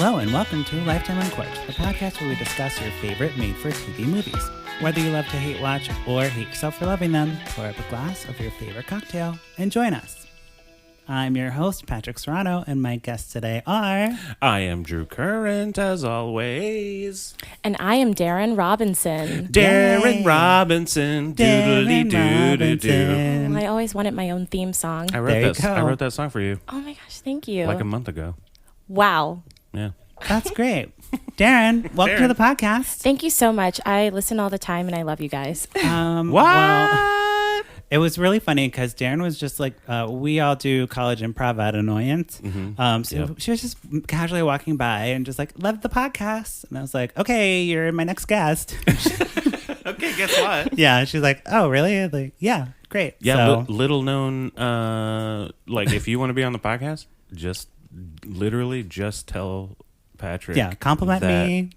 Hello and welcome to Lifetime Uncorked, the podcast where we discuss your favorite made-for-TV movies. Whether you love to hate watch or hate yourself for loving them, pour up a glass of your favorite cocktail and join us. I'm your host, Patrick Serrano, and my guests today are... I am Drew Current, as always. And I am Daryn Robinson. Daryn Robinson. Daryn Doodly-doo-doo-doo. I always wanted my own theme song. I There you wrote go. I wrote that song for you Oh my gosh, thank you. like a month ago. Wow. Yeah. That's great. Daryn, welcome to the podcast. Thank you so much. I listen all the time and I love you guys. What? Well, it was really funny because Daryn was just like, we all do college improv at Annoyance. So Yep. she was just casually walking by and just like, love the podcast. And I was like, okay, you're my next guest. Okay, guess what? Yeah. She's like, oh, really? I'm like, yeah, great. Yeah, So, little known, like if you want to be on the podcast, just literally just tell Patrick. yeah, compliment that- me.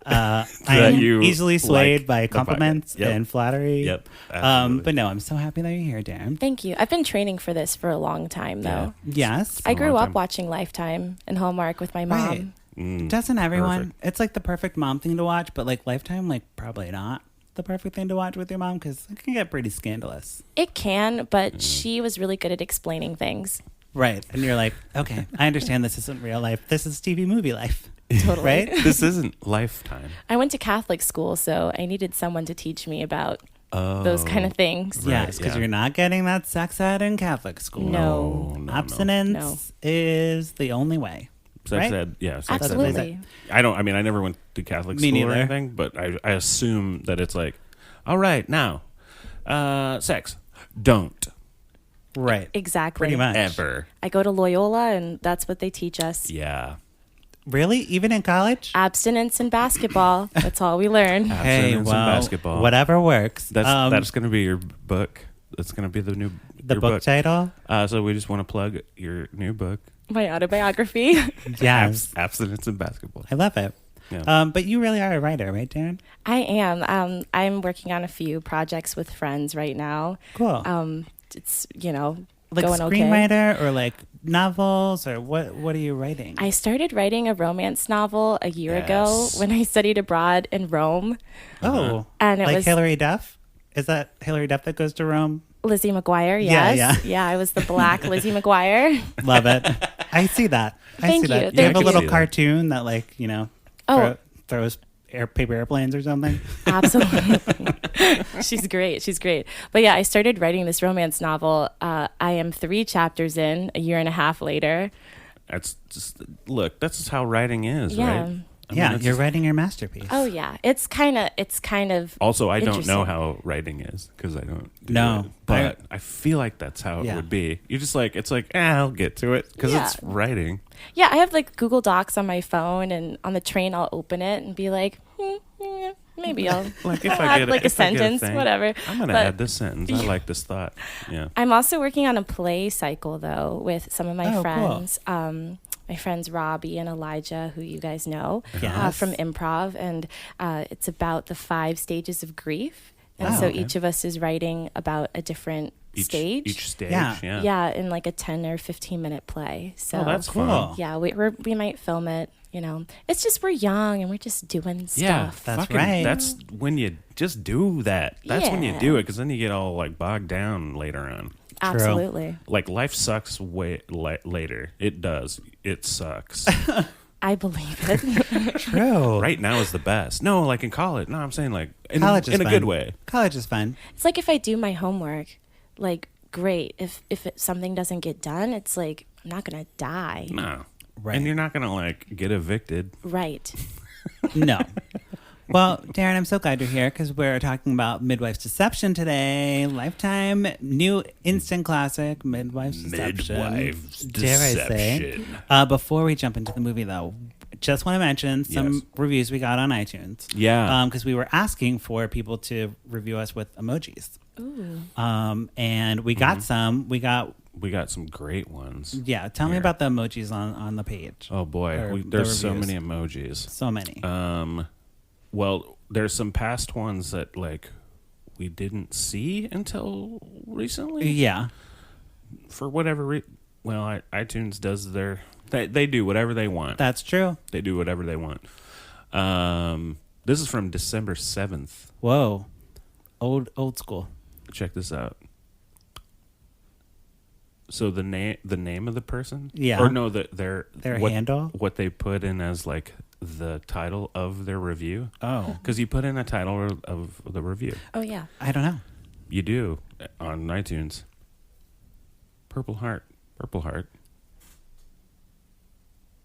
I'm you easily swayed like by the podcast. compliments Yep. and flattery. Yep. Absolutely. But no, I'm so happy that you're here, Daryn. Thank you. I've been training for this for a long time, though. Yes. I a grew long up time. watching Lifetime and Hallmark with my mom. Right. Doesn't everyone? Perfect. It's like the perfect mom thing to watch, but like Lifetime, like probably not the perfect thing to watch with your mom because it can get pretty scandalous. It can, but she was really good at explaining things. Right. And you're like, okay, I understand this isn't real life. This is TV movie life. Totally. Right? This isn't Lifetime. I went to Catholic school, so I needed someone to teach me about Oh, those kind of things. Right, Yes, because yeah. you're not getting that sex ed in Catholic school. No. Abstinence is the only way. Sex Right? ed, yeah. Sex ed. Absolutely. I never went to Catholic Me school or neither. anything, but I assume that it's like, all right, now, sex, don't Right. Exactly. Pretty much. ever. I go to Loyola, and that's what they teach us. Yeah. Really? Even in college? Abstinence and basketball. That's all we learn. Hey, Abstinence well, and basketball. whatever works. That's going to be your book. That's going to be your book title. So we just want to plug your new book, My autobiography. Yes. Abstinence and Basketball. I love it. Yeah. But you really are a writer, right, Daryn? I am. I'm working on a few projects with friends right now. Cool. It's, like going okay. screenwriter or like novels or what are you writing? I started writing a romance novel a year ago Yes. when I studied abroad in Rome. Oh. And it like was Hilary Duff? Is that Hilary Duff that goes to Rome? Lizzie McGuire, Yeah, yes. yeah. I was the black Lizzie McGuire. Love it. I see that. I Thank see you. that. Yeah, You have I a can little see that. cartoon that like, Oh. throws paper airplanes or something. Absolutely. She's great. But yeah, I started writing this romance novel. I am 3 chapters in, a year and a half later. That's just that's how writing is, Yeah. right? I mean, Yeah, it's you're just- writing your masterpiece. Oh yeah, it's kind of. Also, I don't know Interesting. how writing is because I don't do No, it. But I feel like that's how it Yeah. would be. You're just like, it's like, I'll get to it because Yeah. it's writing. Yeah, I have like Google Docs on my phone, and on the train I'll open it and be like, maybe I'll Like if I'll I add get like a if I get sentence, thing, whatever. I'm gonna But add this sentence. I like this thought. Yeah. I'm also working on a play cycle though with some of my Oh, cool. friends. My friends Robbie and Elijah, who you guys know Yes. from improv, and it's about the 5 stages of grief. And Wow, so okay. each of us is writing about a different stage. Each stage. Yeah. Yeah. Yeah, in like a 10 or 15-minute play. So Oh, that's Cool. fun. yeah, we might film it. It's just we're young and we're just doing Yeah, stuff. That's fucking- right. That's when you just do that. That's when you Yeah. do it because then you get all like bogged down later on. Absolutely. Like life sucks way later. It does. It sucks. I believe it. True. Right now is the best. No, like in college. No, I'm saying like in College is a fun. good way. College is fun. It's like if I do my homework, like great. If something doesn't get done, it's like I'm not going to die. No. Right. And you're not gonna like get evicted. Right. No. Well, Daryn, I'm so glad you're here because we're talking about Midwifes Deception today. Lifetime new instant classic, Midwifes Deception. Midwifes Dare I say? Deception. Before we jump into the movie, though, just want to mention some Yes. reviews we got on iTunes. Yeah. Because we were asking for people to review us with emojis. Ooh. And we got some. We got some great ones. Yeah, tell me Here. about the emojis on the page. Oh boy, Or the there's so reviews. many emojis. So many. Well, there's some past ones that like we didn't see until recently. Yeah. For whatever reason. Well, iTunes does their They do whatever they want. That's true. They do whatever they want. This is from December 7th. Whoa. Old school. Check this out. So the name of the person? Yeah. Or no, their handle? What they put in as like the title of their review. Oh. Because you put in a title of the review. Oh, yeah. I don't know. You do on iTunes. Purple heart. Purple heart.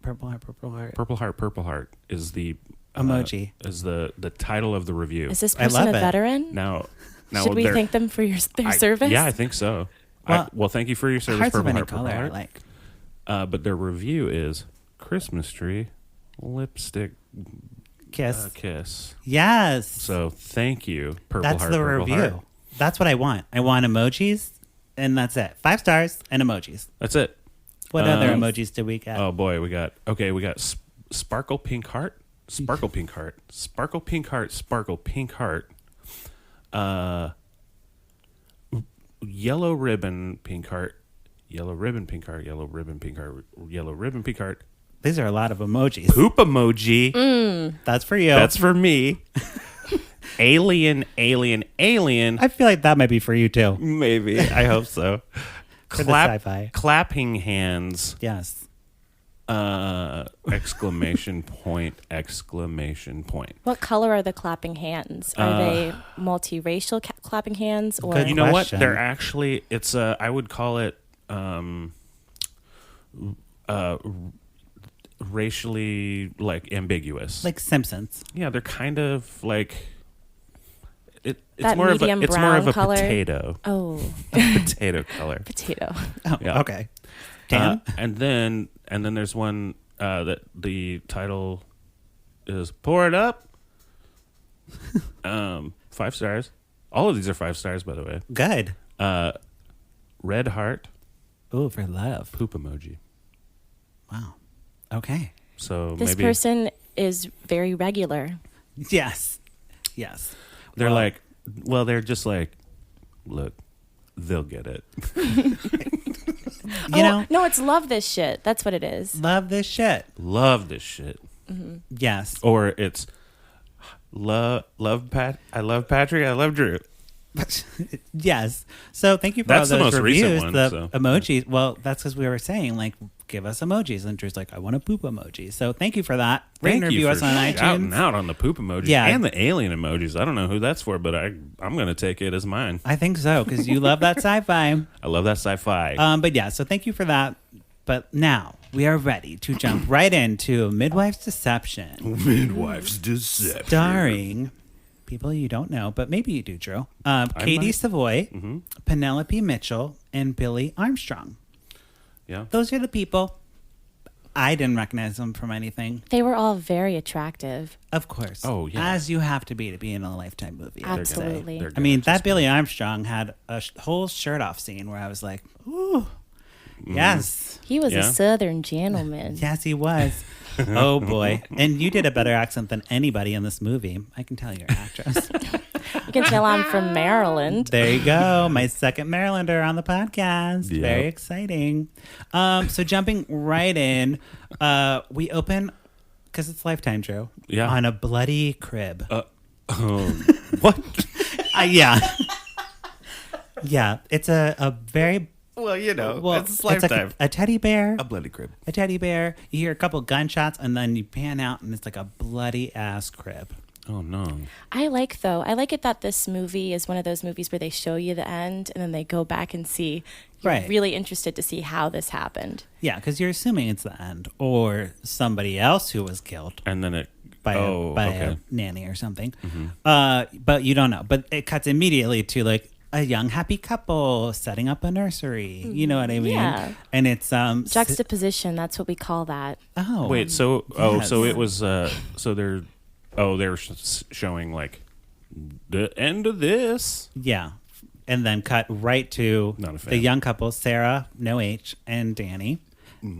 Purple heart is the emoji. Is the title of the review. Is this person a veteran? Now should we thank them for their service? Yeah, I think so. Well, thank you for your service, Purple Heart. Color, I like. But their review is Christmas tree, lipstick, kiss. Yes. So thank you, Purple Heart. That's the review. Heart. That's what I want. I want emojis, and that's it. 5 stars and emojis. That's it. What other emojis did we get? Oh boy, we got sparkle pink heart, sparkle pink heart, sparkle pink heart, sparkle pink heart. Yellow ribbon pink heart, yellow ribbon pink heart, yellow ribbon pink heart, yellow ribbon pink heart. These are a lot of emojis. Poop emoji. That's for you. That's for me. Alien. I feel like that might be for you too. Maybe. I hope so. For the sci-fi. Clapping hands. Yes. Exclamation point. What color are the clapping hands? Are they multiracial clapping hands, or Good you know question. what? They're actually I would call it racially like ambiguous. Like Simpsons. Yeah, they're kind of like it's that more of a color? potato. Oh, potato color. Potato. Oh, Yeah. okay. Dan? And then there's one that the title is Pour It Up. 5 stars. All of these are 5 stars, by the way. Good. Red heart. Ooh, for love. Poop emoji. Wow. Okay. So this maybe person is very regular. Yes. they're they're just like, look, they'll get it. You know? No, it's love this shit. That's what it is. Love this shit. Love this shit. Mm-hmm. Yes. Or it's I love Patrick. I love Drew. Yes. So thank you for That's all the those most reviews. recent one, the so. emojis. Well, that's because we were saying, like, give us emojis. And Drew's like, I want a poop emoji. So thank you for that. Rate and Thank you review for us on shouting iTunes. out on the poop emojis and the alien emojis. I don't know who that's for, but I'm going to take it as mine. I think so, because you love that sci-fi. I love that sci-fi. But yeah, so thank you for that. But now we are ready to jump right into Midwifes Deception. Midwifes Deception. Starring people you don't know, but maybe you do, Drew. Katie might. Savoy, Mm-hmm. Penelope Mitchell, and Billy Armstrong. Yeah. Those are the people. I didn't recognize them from anything. They were all very attractive. Of course. Oh, yeah. As you have to be in a Lifetime movie. I would say. Absolutely. They're I mean, gonna that just Billy Armstrong had a whole shirt off scene where I was like, ooh, yes. He was Yeah. a Southern gentleman. Yes, he was. Oh, boy. And you did a better accent than anybody in this movie. I can tell you're an actress. You can tell I'm from Maryland. There you go. My second Marylander on the podcast. Yep. Very exciting. So jumping right in, we open, because it's Lifetime, Drew, Yeah. on a bloody crib. What? Yeah. Yeah. It's a very... Well, you know, Well, it's Lifetime. like a teddy bear. A bloody crib. A teddy bear. You hear a couple gunshots, and then you pan out, and it's like a bloody ass crib. Oh, no. I like it that this movie is one of those movies where they show you the end and then they go back and see. You're Right. really interested to see how this happened. Yeah, because you're assuming it's the end, or somebody else who was killed And then it... by okay. a nanny or something. But you don't know. But it cuts immediately to like a young happy couple setting up a nursery. You know what I mean? Yeah. And it's Juxtaposition, that's what we call that. oh Wait, so... yes. so it was... so they're... Oh, they're showing, like, the end of this. yeah. And then cut right to Not a fan. the young couple, Sarah, no H, and Danny.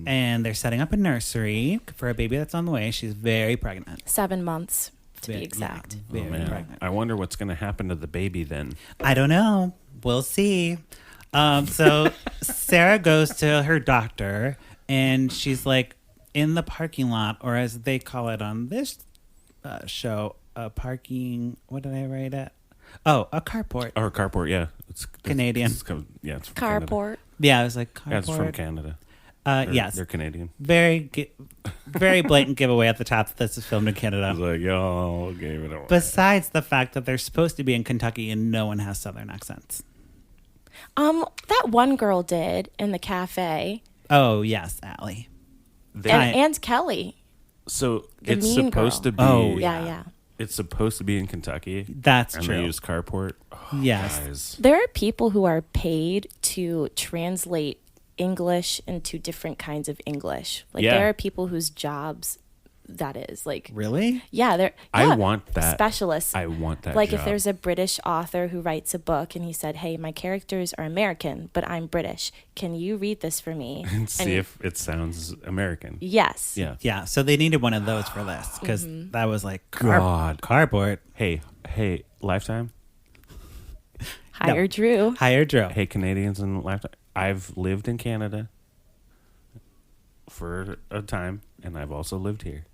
And they're setting up a nursery for a baby that's on the way. She's very pregnant. 7 months, to be Very- exact. yeah, Oh, very man. pregnant. I wonder what's going to happen to the baby then. I don't know. We'll see. So Sarah goes to her doctor, and she's like, in the parking lot, or as they call it on this show, a parking. What did I write it? Oh, a carport. Or carport, yeah. It's Canadian. It's from Carport. Canada. Yeah, I was like carport. Yeah, it's from Canada. Yes, They're Canadian. very blatant giveaway at the top that this is filmed in I Canada. was like, y'all gave it away. Besides the fact that they're supposed to be in Kentucky and no one has Southern accents. That one girl did in the cafe. Oh yes, Allie. And Kelly. So The it's mean supposed girl. to be. Oh, Yeah. It's supposed to be in Kentucky. That's and true. they use carport. Oh, Yes. guys. There are people who are paid to translate English into different kinds of English. Like Yeah. there are people whose jobs that is. Like Really? yeah, they're I want that. specialists. I want that. Like job. if there's a British author who writes a book and he said, "Hey, my characters are American, but I'm British. Can you read this for me?" and see if it sounds American. Yes. Yeah. Yeah. So they needed one of those for this because that was like God. cardboard. Hey, Lifetime. Hire Drew. Hire Drew. Hey, Canadians in Lifetime. I've lived in Canada for a time, and I've also lived here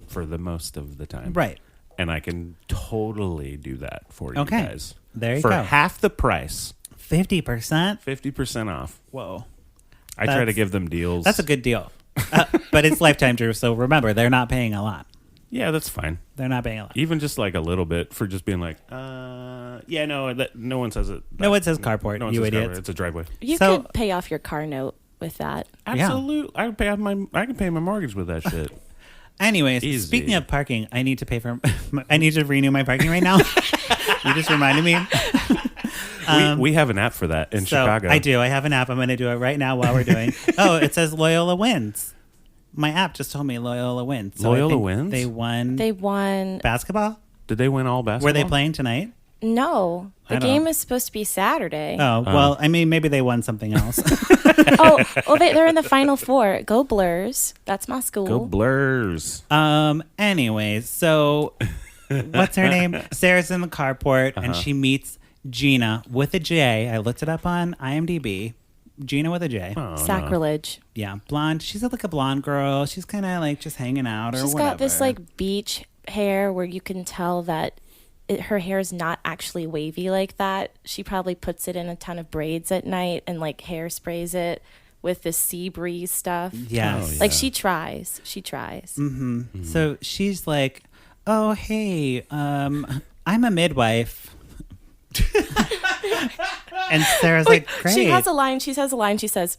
for the most of the time. Right. And I can totally do that for you Okay. guys. There you for go. half the price, 50%. 50% off. Whoa. I try to That's- give them deals. That's a good deal. But it's Lifetime, Drew. So remember, they're not paying a lot. Yeah, that's fine. They're not paying a lot. Even just like a little bit for just being like, yeah, no, no one says it. No one says carport, No one you says idiots. carport. It's a driveway. You So- could pay off your car note with that. Absolutely. I can pay my mortgage with that shit. Anyways, Easy. speaking of parking, I need to pay for. I need to renew my parking right now. You just reminded me. We have an app for that in So Chicago. I do. I have an app. I'm going to do it right now while we're doing. Oh, it says Loyola wins. My app just told me Loyola wins. So I Loyola think wins? They won. They won. Basketball. Did they win all basketball? Were they playing tonight? No, I the don't game know. is supposed to be Saturday. Oh well, I mean maybe they won something else. They're in the Final Four. Go Blurs. That's my school. Go Blurs. Anyways, so what's her name? Sarah's in the carport and she meets Gina with a J. I looked it up on IMDb. Gina with a J. Oh, no. Sacrilege. Yeah, blonde. She's like a blonde girl. She's kind of like just hanging out or She's whatever. got this like beach hair where you can tell that her hair is not actually wavy like that. She probably puts it in a ton of braids at night and like hairsprays it with the sea breeze stuff. Yes. Oh, yeah. Like she tries. She tries. Mm-hmm. So she's like, "Oh, hey, I'm a midwife." And Sarah's like, "Great." She has a line. She says a line. She says,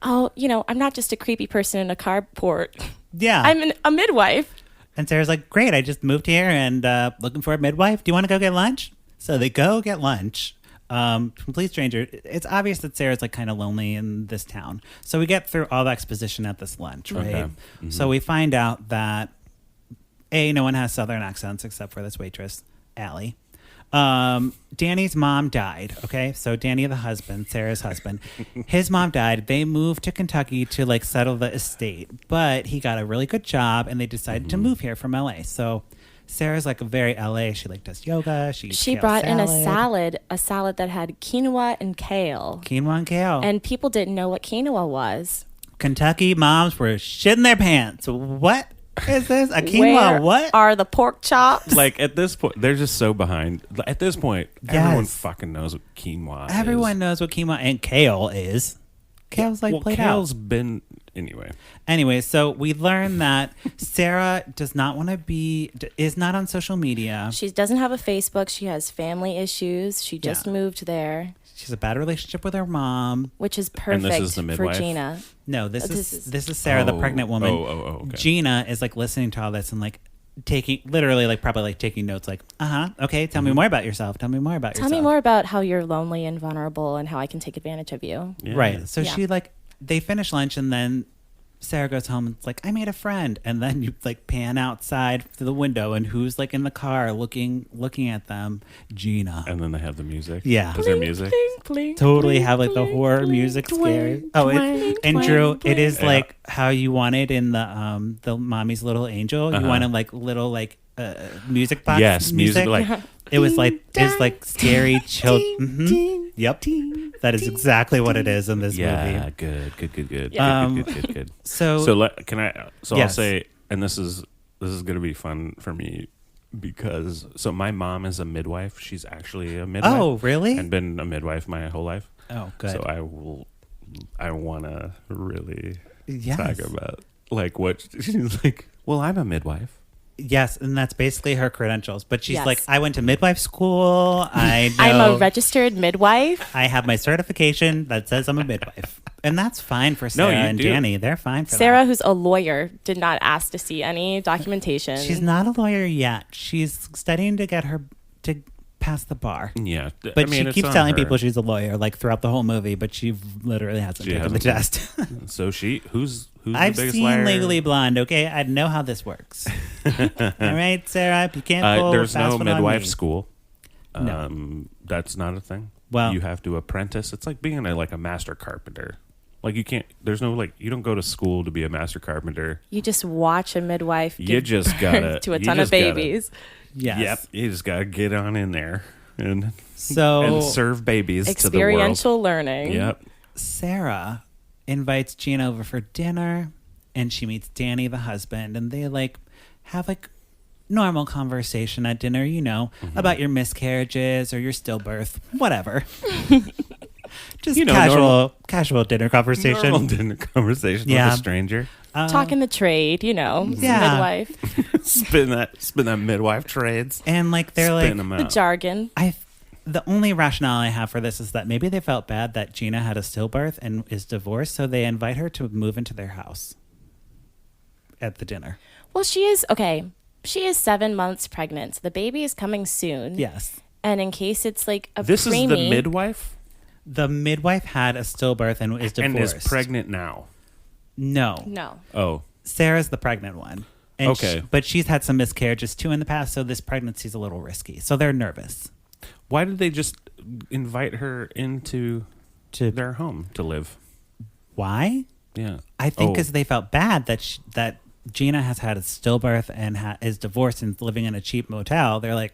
"Oh, I'm not just a creepy person in a carport. Yeah. I'm a midwife." And Sarah's like, "Great, I just moved here and looking for a midwife. Do you want to go get lunch?" So they go get lunch. Complete stranger. It's obvious that Sarah's like kind of lonely in this town. So we get through all the exposition at this lunch, right? Okay. Mm-hmm. So we find out that no one has Southern accents except for this waitress, Allie. Danny's mom died. Okay, so Danny, the husband, Sarah's husband, his mom died. They moved to Kentucky to like settle the estate, but he got a really good job, and they decided to move here from LA. So Sarah's like a very LA. She like does yoga. She Brought in a salad that had quinoa and kale. Quinoa and kale. And people didn't know what quinoa was. Kentucky moms were shitting their pants. What is this? A quinoa? Where What? are the pork chops? Like at this point, they're just so behind. At this point, Yes. everyone fucking knows what quinoa is. Everyone knows what quinoa and kale is. Kale's like played kale's out. been anyway. Anyway, so we learn that Sarah does not want to is not on social media. She doesn't have a Facebook. She has family issues. She just moved there, She has a bad relationship with her mom. which is And perfect this is the for midwife? Gina. No, this This is Sarah, the pregnant woman. Okay. Gina is like listening to all this and like probably taking notes like, okay, tell me more about yourself. Tell me more about yourself. Tell me more about how you're lonely and vulnerable and how I can take advantage of you. Yeah. Right. So Yeah. she like, they finish lunch and then Sarah goes home and it's like, I made a friend. And then you like pan outside to the window and who's like in the car looking at them? Gina. And then they have the music. Yeah. Is there music? Totally have like the horror music scary. Oh, and Drew, it is Yeah. like how you wanted in the Mommy's Little Angel. You wanted like little like music box. Yes, music like it was like scary chill. Yep. That is exactly what it is in this movie. Yeah, good. Good. Can I? So Yes. I'll say, and this is gonna be fun for me because my mom is a midwife. She's actually a midwife. Oh, really? And been a midwife my whole life. Oh, good. So I want to really Yes. talk about like what she's like. Well, I'm a midwife. Yes, and that's basically her credentials. But she's Yes. like, I went to midwife school. I'm a registered midwife. I have my certification that says I'm a midwife. And that's fine for Sarah you and do. Danny. They're fine for Sarah, that. who's a lawyer, did not ask to see any documentation. She's not a lawyer yet. She's studying to get her to pass the bar. Yeah, But she it's keeps on telling her. people she's a lawyer, like throughout the whole movie, but she literally hasn't She taken the test. So who's I've the biggest seen liar? Legally Blonde, okay? I know how this works. All right, Sarah, you can't pull There's fast no one on midwife me. school. No. That's not a thing. Well- you have to apprentice. It's like being a master carpenter. Like you can't. There's no you don't go to school to be a master carpenter. You just watch a midwife You give just birth gotta to a you ton of just gotta- babies. Yes. Yep. You just gotta get on in there and So serve babies to the Experiential learning. world. Yep. Sarah invites Gina over for dinner, and she meets Danny, the husband, and they have normal conversation at dinner, Mm-hmm. about your miscarriages or your stillbirth, whatever. Just casual dinner conversation. Normal dinner conversation Yeah. with a stranger. Talking the trade, Yeah. midwife, Spin that midwife trades. And they're Spin them the out. jargon. the only rationale I have for this is that maybe they felt bad that Gina had a stillbirth and is divorced, so they invite her to move into their house at the dinner. Well, she is 7 months pregnant. So the baby is coming soon. Yes. And in case it's a This is preemie, the midwife The midwife had a stillbirth and is divorced. and is pregnant now. No. No. Oh, Sarah's the pregnant one. And Okay. but she's had some miscarriages too in the past, so this pregnancy's a little risky. So they're nervous. why did they just invite her into their home to live? Why? Yeah, I think because they felt bad that that Gina has had a stillbirth and is divorced and living in a cheap motel. They're like,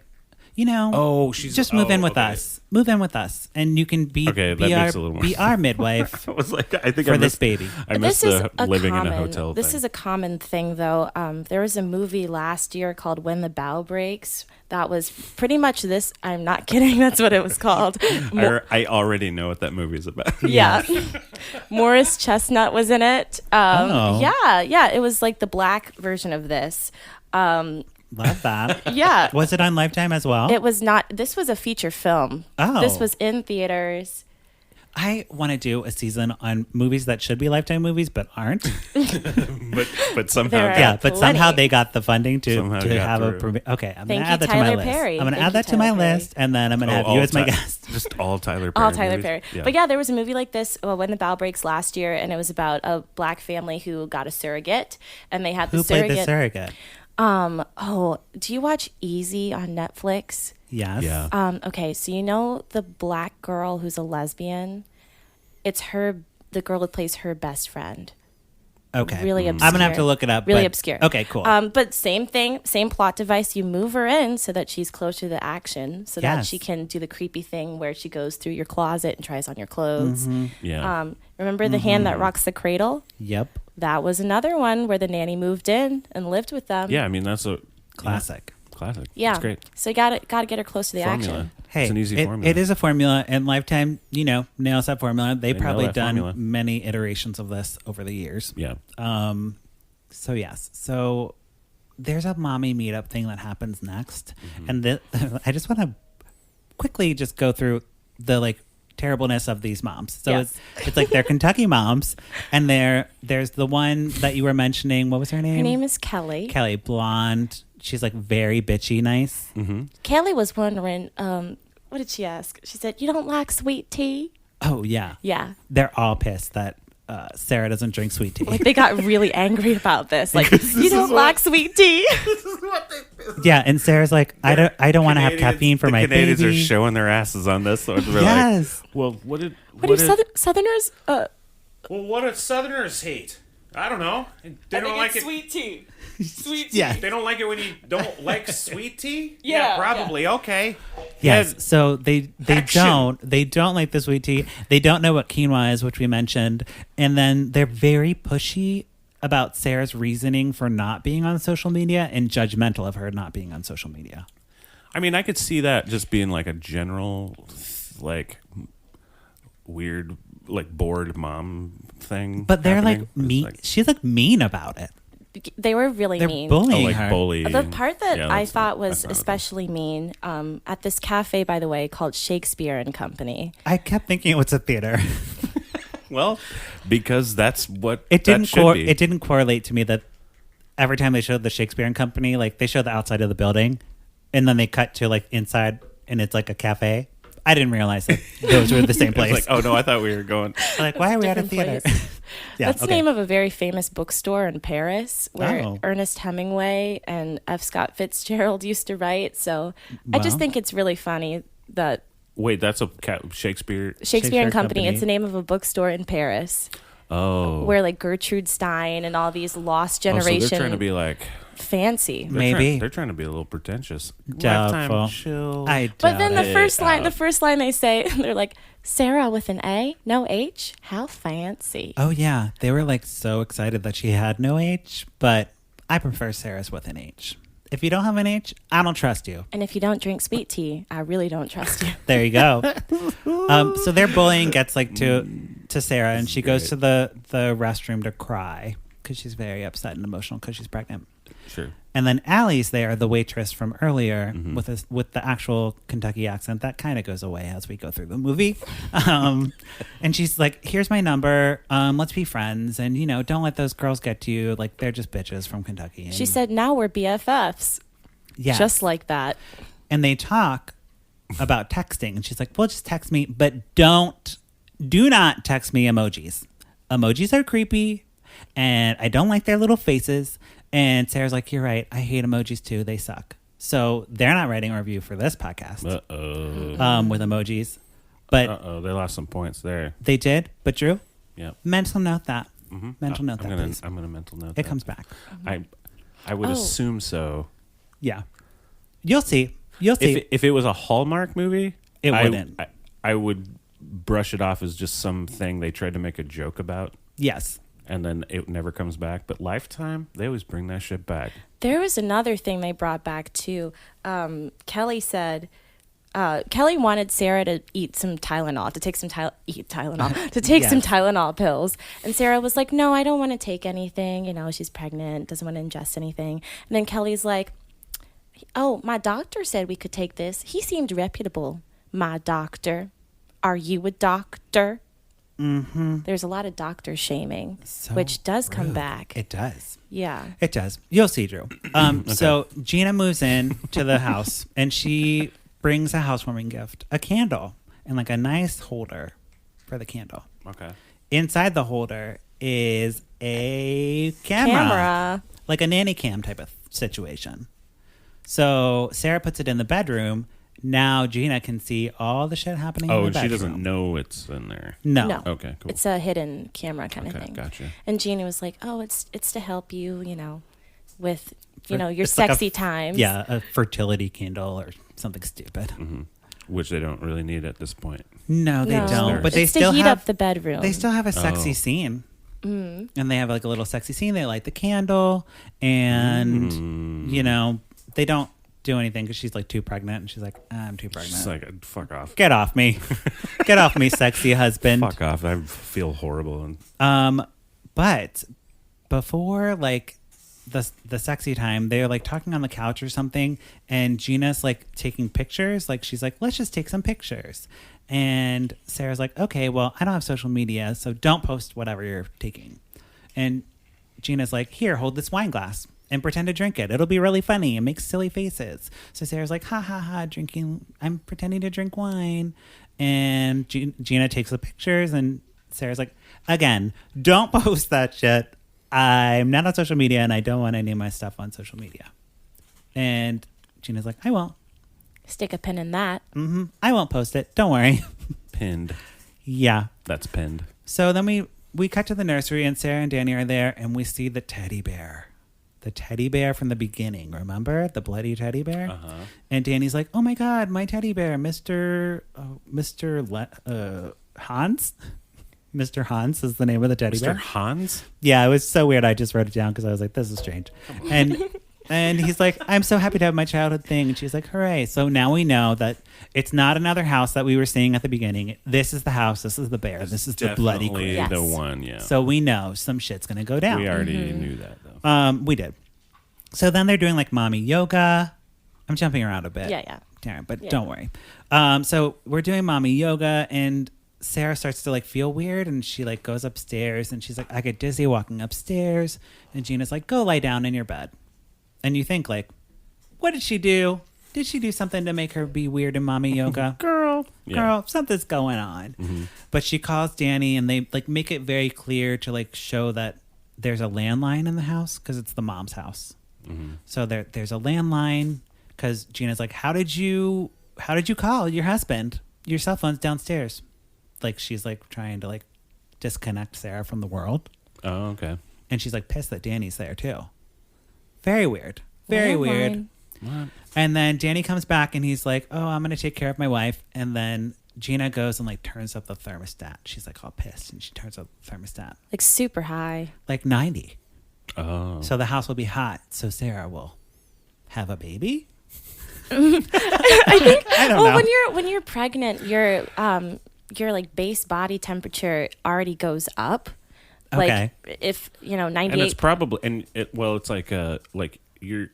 she's just move in with okay. us. Move in with us, and you can be Okay, that be makes a little more be our midwife I was like, I think for I this missed, baby. I missed the living in a hotel. This thing. is a common thing, though. There was a movie last year called When the Bow Breaks. That was pretty much this. I'm not kidding. That's what it was called. I already know what that movie's about. Yeah. Morris Chestnut was in it. Oh. Yeah. It was like the black version of this. Love that. Yeah. Was it on Lifetime as well? It was not. This was a feature film. Oh. This was in theaters. I want to do a season on movies that should be Lifetime movies but aren't. but somehow There are- Yeah, but Plenty. somehow they got the funding Somehow to got have a. through. Okay, I'm Thank gonna you, add that to my Tyler list. Perry. I'm gonna Thank add you, that to my Tyler Perry. list, and then I'm gonna have you as my guest. Just all Tyler Perry. All Tyler movies. Perry. Yeah. But yeah, there was a movie like this, When the Bow Breaks, last year, and it was about a black family who got a surrogate, and they had the Who played surrogate. the surrogate? Do you watch Easy on Netflix? Yes. Yeah. Okay, so you know the black girl who's a lesbian? It's her, the girl who plays her best friend. Okay. Really I'm gonna have obscure. to look it up. Really but- obscure. Okay, cool. But same thing, same plot device. You move her in so that she's closer to the action, so that Yes. she can do the creepy thing where she goes through your closet and tries on your clothes. Yeah. Remember The Hand That Rocks the Cradle? Yep. That was another one where the nanny moved in and lived with them. yeah. I mean, that's a Classic. classic. Yeah. It's great. So you gotta get her close to the Formula. action. Hey, it's an easy it, formula. it is a formula, and Lifetime, nails that formula. They've They probably nail that done formula. many iterations of this over the years. Yeah. So yes, so there's a mommy meetup thing that happens next, and I just want to quickly just go through the terribleness of these moms. So Yes. it's like they're Kentucky moms, and there's the one that you were mentioning. What was her name? Her name is Kelly. Kelly, blonde. She's very bitchy nice. Kelly was wondering, what did she ask? She said, "You don't like sweet tea?" Oh yeah, Yeah. they're all pissed that Sarah doesn't drink sweet tea. They got really angry about this. Like, you don't like sweet tea? Yeah, and Sarah's like, I don't want to have caffeine for the my Canadians baby. are showing their asses on this. So they're Yes. like, well, what What do Southerners? well, what did Southerners hate? I don't know. They don't like it. Sweet tea. Sweet tea. Yeah. They don't like it when you don't like sweet tea? Yeah, probably. Yeah. Okay. Yes. Yeah. So they Action. don't like the sweet tea. They don't know what quinoa is, which we mentioned. And then they're very pushy about Sarah's reasoning for not being on social media and judgmental of her not being on social media. I mean, I could see that just being like a general, like, weird, like, bored mom thing. But they're happening. like mean. She's like mean about it. They were really They're mean. bullying like her. bullying. The part that Yeah, I that's thought not- was that's not especially mean, at this cafe, by the way, called Shakespeare and Company. I kept thinking it was a theater. Well, because that's what It that should be. It didn't correlate to me that every time they showed the Shakespeare and Company, like they showed the outside of the building, and then they cut to like inside, and it's like a cafe. I didn't realize that those were the same It's place. like, oh no, I thought we were going. Like, why are we at a Different theater? place. Yeah, That's the okay. name of a very famous bookstore in Paris where Oh. Ernest Hemingway and F. Scott Fitzgerald used to write. So I just Wow. think it's really funny that Wait, that's a Shakespeare. Shakespeare and Company, Company. it's the name of a bookstore in Paris Oh, where like Gertrude Stein and all these lost Oh, generation so they're trying to be like. fancy. Maybe. They're trying to be a little pretentious. Doubtful. Lifetime chill. I But then doubt the it. first line they say, they're like, Sarah with an A, no H, how fancy. Oh yeah, they were like so excited that she had no H, but I prefer Sarah's with an H. If you don't have an H, I don't trust you. And if you don't drink sweet tea, I really don't trust you. There you go. So their bullying gets like to Sarah, and she goes to the restroom to cry because she's very upset and emotional because she's pregnant. Sure. And then Allie's there, the waitress from earlier, Mm-hmm. with the actual Kentucky accent. That kind of goes away as we go through the movie. And she's like, "Here's my number. Let's be friends. And don't let those girls get to you. Like they're just bitches from Kentucky." And She said, now we're BFFs. "Yeah." Just like that. And they talk about texting, and she's like, "Well, just text me, but do not text me emojis. Emojis are creepy, and I don't like their little faces." And Sarah's like, "You're right. I hate emojis too. They suck." So they're not writing a review for this podcast with emojis, but They lost some points there. they did. But Drew, Yeah. mental note that. Mm-hmm. Mental note that, please. I'm gonna mental note. It that. comes back. I would Oh. assume so. Yeah, you'll see. You'll see. If it was a Hallmark movie, It wouldn't. I would brush it off as just something they tried to make a joke about, Yes. and then it never comes back. But Lifetime, they always bring that shit back. There was another thing they brought back too. Kelly said, Kelly wanted Sarah to eat some Tylenol, to take some Tylenol, to take some Yes. Tylenol pills. And Sarah was like, no, I don't want to take anything. She's pregnant, doesn't want to ingest anything. And then Kelly's like, oh, my doctor said we could take this. He seemed reputable. My doctor. Are you a doctor? Mm-hmm. There's a lot of doctor shaming, So which does come rude. back. It does. Yeah. It does. You'll see, Drew. So Gina moves in to the house, and she brings a housewarming gift, a candle, and like a nice holder for the candle. Okay. Inside the holder is a camera. Like a nanny cam type of situation. So Sarah puts it in the bedroom. Now Gina can see all the shit happening in Oh, the and she bedroom. doesn't know it's in there. No. No. Okay, cool. It's a hidden camera kind of Okay, thing. gotcha. And Jeannie was like, "Oh, it's to help you, with your It's like sexy times." Yeah, a fertility candle or something stupid. Mm-hmm. Which they don't really need at this point. No, they No. don't. But they it's still to heat have up the bedroom. They still have a sexy Oh. scene. And they have like a little sexy scene. They light the candle, and they don't do anything because she's like too pregnant, and she's like, "I'm too pregnant. It's like, fuck off. Get off me, get off me, sexy husband." Fuck off. I feel horrible. And But before like the sexy time, they're like talking on the couch or something, and Gina's like taking pictures. Like she's like, "Let's just take some pictures." And Sarah's like, "Okay, well, I don't have social media, so don't post whatever you're taking." And Gina's like, "Here, hold this wine glass and pretend to drink it. It'll be really funny and make silly faces." So Sarah's like, "Ha ha ha, I'm pretending to drink wine." And Gina takes the pictures, and Sarah's like, "Again, don't post that shit. I'm not on social media, and I don't want any of my stuff on social media." And Gina's like, "I won't. Stick a pin in that. I won't post it. Don't worry." pinned. Yeah. That's pinned. So then we cut to the nursery, and Sarah and Danny are there, and we see the teddy bear. The teddy bear from the beginning, remember? The bloody teddy bear? Uh-huh. And Danny's like, oh my God, my teddy bear, Mr. Hans? Mr. Hans is the name of the teddy bear. Mr. Hans? Yeah, it was so weird. I just wrote it down because I was like, this is strange. And he's like, I'm so happy to have my childhood thing. And she's like, hooray. So now we know that it's not another house that we were seeing at the beginning. This is the house. This is the bear. This is the bloody Definitely creep. the Yes. one, yeah. So we know some shit's going to go down. We already knew that, though. We did. So then they're doing like mommy yoga. I'm jumping around a bit. Yeah. Daryn, but Yeah. don't worry. So we're doing mommy yoga, and Sarah starts to like feel weird, and she like goes upstairs, and she's like, I get dizzy walking upstairs. And Gina's like, go lie down in your bed. And you think like, what did she do? Did she do something to make her be weird in mommy yoga? Girl, something's going on. Mm-hmm. But she calls Danny, and they like make it very clear to like show that there's a landline in the house because it's the mom's house. Mm-hmm. So there's a landline because Gina's like, how did you call your husband? Your cell phone's downstairs. Like she's like trying to like disconnect Sarah from the world. Oh, okay. And she's like pissed that Danny's there too. Very weird. Very weird. What? And then Danny comes back and he's like, oh, I'm going to take care of my wife. And then Gina goes and like turns up the thermostat. She's like all pissed and she turns up the thermostat. Like super high. Like 90. Oh. So the house will be hot. So Sarah will have a baby. I don't know. when you're pregnant, your like base body temperature already goes up. Okay. Like if 98. And it's probably it's like you're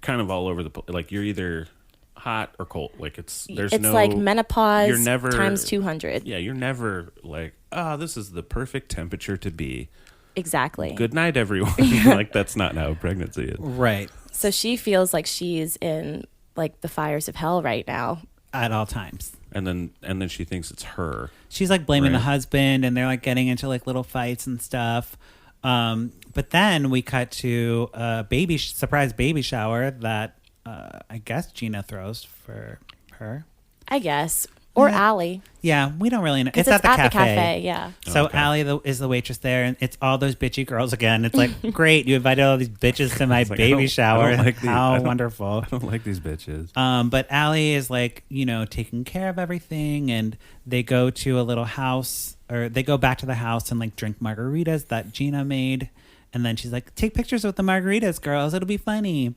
kind of all over the place. Like you're either hot or cold. Like it's like menopause. You're never times 200. Yeah, you're never like, oh, this is the perfect temperature to be. Exactly. Good night, everyone. Like that's not how pregnancy is. Right. So she feels like she's in like the fires of hell right now. At all times. And then she thinks it's her. She's like blaming the Right. husband, and they're like getting into like little fights and stuff. But then we cut to a surprise baby shower that I guess Gina throws for her. I guess. Or Allie. Yeah, we don't really know. 'Cause It's at the the cafe. cafe, yeah. So Okay. Allie is the waitress there, and it's all those bitchy girls again. It's like, great, you invited all these bitches to my It's like, baby shower. I don't like these- How I don't- wonderful. I don't like these bitches. But Allie is like, taking care of everything, and they go to a little house, or they go back to the house and like drink margaritas that Gina made. And then she's like, take pictures with the margaritas, girls. It'll be funny.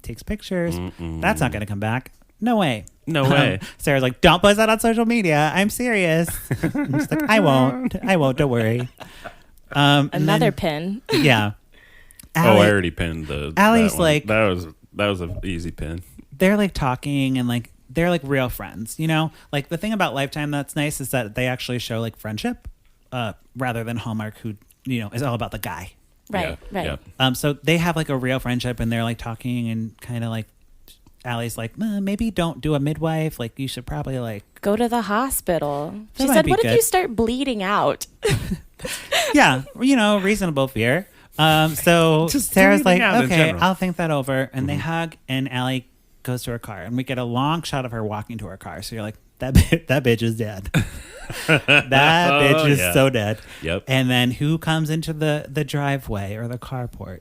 Takes pictures. That's not going to come back. No way. No way. Sarah's like, don't post that on social media. I'm serious. And she's like, I won't. Don't worry. And Another then- pin. Yeah. I Allie, already pinned the. Allie's that one. like- that was an easy pin. they're like talking and like they're like real friends, like the thing about Lifetime that's nice is that they actually show like friendship rather than Hallmark, who is all about the guy. Right, Yeah, right. yeah. So they have like a real friendship, and they're like talking, and kind of like Allie's like, maybe don't do a midwife, like you should probably like Go to the hospital. She That might said, be what if good. you start bleeding out? yeah, reasonable fear. So Just Sarah's breathing like, out in okay, general. I'll think that over. And they hug, and Allie goes to her car, and we get a long shot of her walking to her car. So you're like, that bitch is dead. That bitch is yeah. so dead. Yep. And then who comes into the driveway or the carport?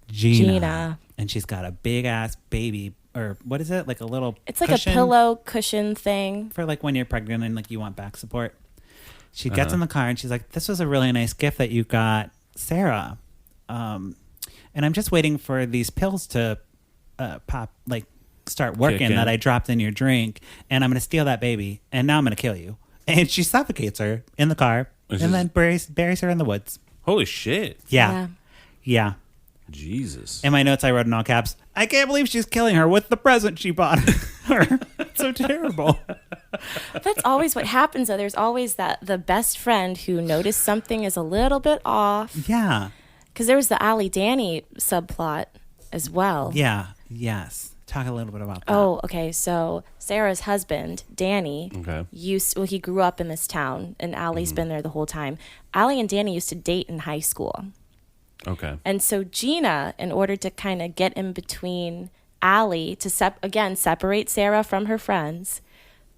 Gina. And she's got a big ass baby, or what is it? Like a little It's like cushion a pillow cushion thing. for like when you're pregnant and like you want back support. She gets in the car and she's like, this was a really nice gift that you got Sarah. And I'm just waiting for these pills to start working in. that I dropped in your drink, and I'm going to steal that baby, and now I'm going to kill you. And she suffocates her in the car and then buries her in the woods. Holy shit. Yeah. Jesus. In my notes, I wrote in all caps, I can't believe she's killing her with the present she bought her. It's so terrible. That's always what happens, though. There's always the best friend who noticed something is a little bit off. Yeah. Because there was the Allie Danny subplot as well. Yeah. Yes. Talk a little bit about that. Oh, okay. So Sarah's husband, Danny, Okay. he grew up in this town, and Allie's been there the whole time. Allie and Danny used to date in high school. Okay. And so Gina, in order to kind of get in between Allie to separate Sarah from her friends,